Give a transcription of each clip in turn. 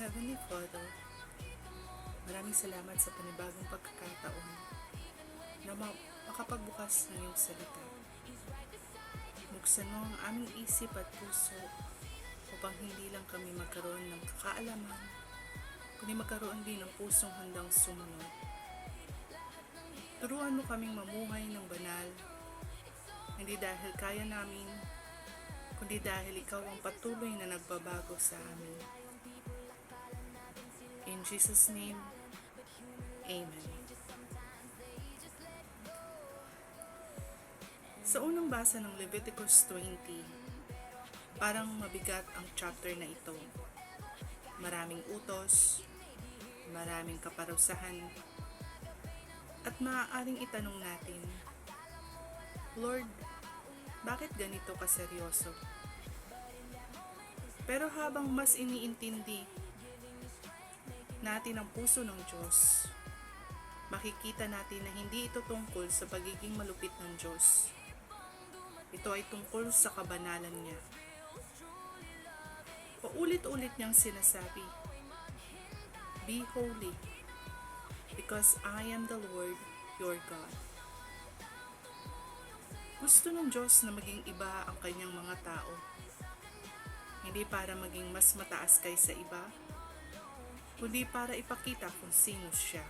Heavenly Father, maraming salamat sa panibagong pagkakataon na makapagbukas ng iyong salita. Buksan mo ang aming isip at puso upang hindi lang kami magkaroon ng kaalaman, kundi magkaroon din ng pusong handang sumunod. Turuan mo kaming mamuhay ng banal, hindi dahil kaya namin, kundi dahil ikaw ang patuloy na nagbabago sa amin. In Jesus' name, Amen. Sa unang basa ng Leviticus 20, parang mabigat ang chapter na ito. Maraming utos, maraming kaparusahan, at maaaring itanong natin, Lord, bakit ganito kaseryoso? Pero habang mas iniintindi natin ang puso ng Diyos, makikita natin na hindi ito tungkol sa pagiging malupit ng Diyos. Ito ay tungkol sa kabanalan niya. Paulit-ulit niyang sinasabi, Be holy, because I am the Lord, your God. Gusto ng Diyos na maging iba ang kanyang mga tao. Hindi para maging mas mataas kaysa iba, kundi para ipakita kung sino siya.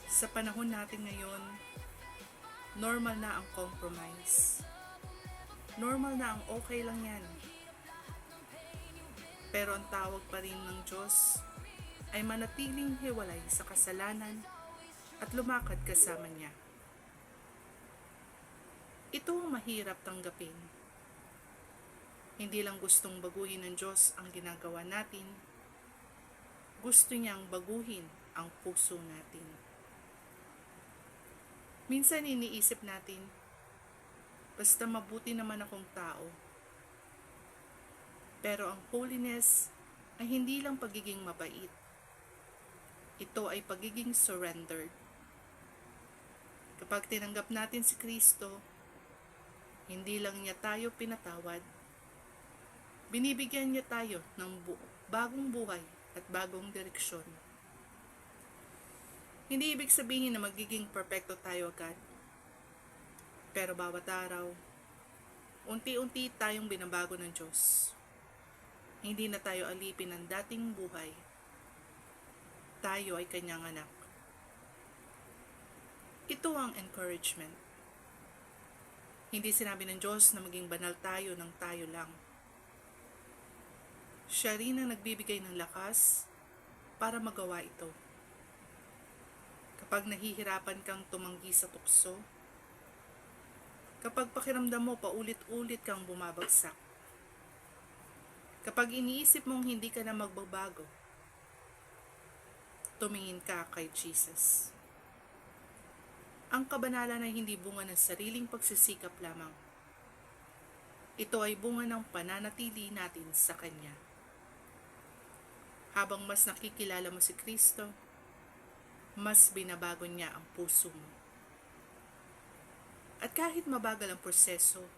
Sa panahon natin ngayon, normal na ang compromise. Normal na ang okay lang yan. Pero ang tawag pa rin ng Diyos ay manatiling hiwalay sa kasalanan at lumakad kasama niya. Ito ang mahirap tanggapin. Hindi lang gustong baguhin ng Diyos ang ginagawa natin, gusto niyang baguhin ang puso natin. Minsan iniisip natin, basta mabuti naman akong tao. Pero ang holiness ay hindi lang pagiging mabait. Ito ay pagiging surrendered. Kapag tinanggap natin si Kristo, hindi lang niya tayo pinatawad, binibigyan niya tayo ng bagong buhay at bagong direksyon. Hindi ibig sabihin na magiging perfecto tayo agad. Pero bawat araw, unti-unti tayong binabago ng Diyos. Hindi na tayo alipin ng dating buhay. Tayo ay kanyang anak. Ito ang encouragement. Hindi sinabi ng Diyos na maging banal tayo ng tayo lang. Siya rin ang nagbibigay ng lakas para magawa ito. Kapag nahihirapan kang tumanggi sa tukso, kapag pakiramdam mo paulit-ulit kang bumabagsak, kapag iniisip mong hindi ka na magbabago, tumingin ka kay Jesus. Ang kabanalan ay hindi bunga ng sariling pagsisikap lamang. Ito ay bunga ng pananatili natin sa Kanya. Habang mas nakikilala mo si Kristo, mas binabago niya ang puso mo. At kahit mabagal ang proseso,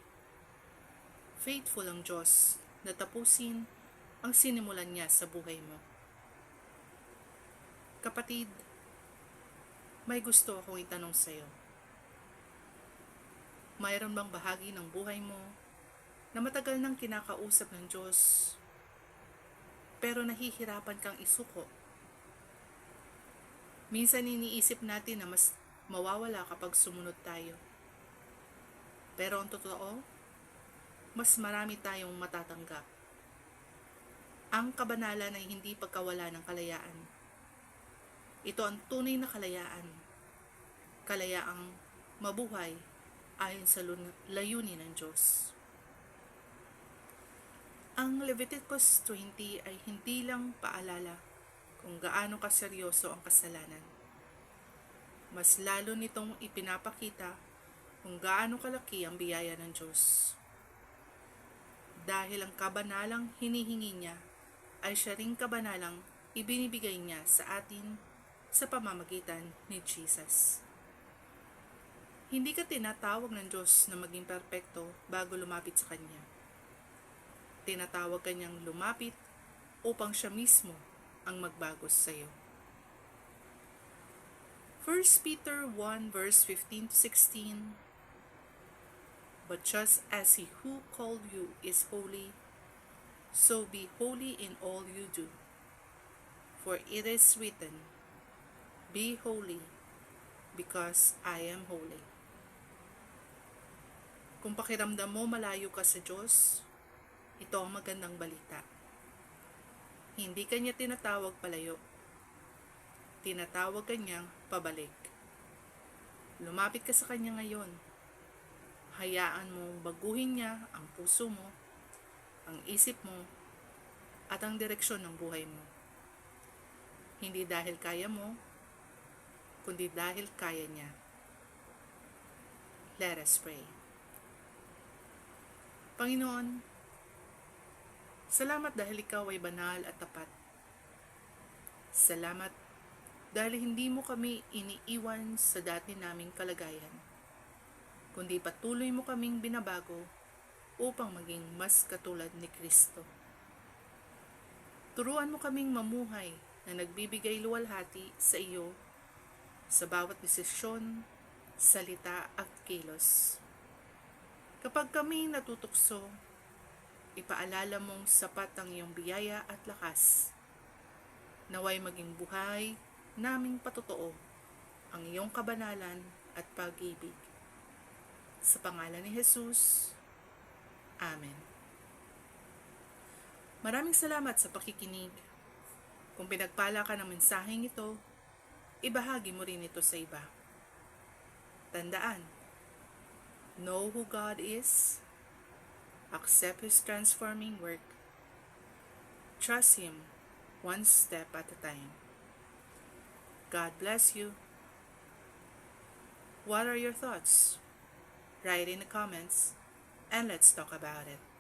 faithful ang Diyos na tapusin ang sinimulan niya sa buhay mo. Kapatid, may gusto akong itanong sa iyo. Mayroon bang bahagi ng buhay mo na matagal nang kinakausap ng Diyos, pero nahihirapan kang isuko? Minsan iniisip natin na mas mawawala kapag sumunod tayo. Pero ang totoo, mas marami tayong matatanggap. Ang kabanalan ay hindi pagkawala ng kalayaan. Ito ang tunay na kalayaan. Kalayaang mabuhay ayon sa layunin ng Diyos. Ang Leviticus 20 ay hindi lang paalala kung gaano kaseryoso ang kasalanan. Mas lalo nitong ipinapakita kung gaano kalaki ang biyaya ng Diyos. Dahil ang kabanalang hinihingi niya ay siya ring kabanalang ibinibigay niya sa atin sa pamamagitan ni Jesus. Hindi ka tinatawag ng Diyos na maging perpekto bago lumapit sa Kanya. Tinatawag Kanyang lumapit upang siya mismo ang magbago sa iyo. 1 Peter 1 verse 15 to 16. But just as he who called you is holy, so be holy in all you do. For it is written, Be holy, because I am holy. Kung pakiramdam mo malayo ka sa Diyos, ito ang magandang balita. Hindi kanya tinatawag palayo. Tinatawag kanyang pabalik. Lumapit ka sa kanya ngayon. Hayaan mong baguhin niya ang puso mo, ang isip mo, at ang direksyon ng buhay mo. Hindi dahil kaya mo, kundi dahil kaya niya. Let us pray. Panginoon, salamat dahil ikaw ay banal at tapat. Salamat dahil hindi mo kami iniiwan sa dati naming kalagayan, kundi patuloy mo kaming binabago upang maging mas katulad ni Kristo. Turuan mo kaming mamuhay na nagbibigay luwalhati sa iyo sa bawat desisyon, salita at kilos. Kapag kami natutukso, ipaalala mong sapat ang iyong biyaya at lakas. Naway maging buhay naming patotoo ang iyong kabanalan at pag-ibig. Sa pangalan ni Jesus, Amen. Maraming salamat sa pakikinig. Kung pinagpala ka ng mensaheng ito, ibahagi mo rin ito sa iba. Tandaan, know who God is, accept His transforming work, trust Him one step at a time. God bless you. What are your thoughts? Write in the comments and let's talk about it.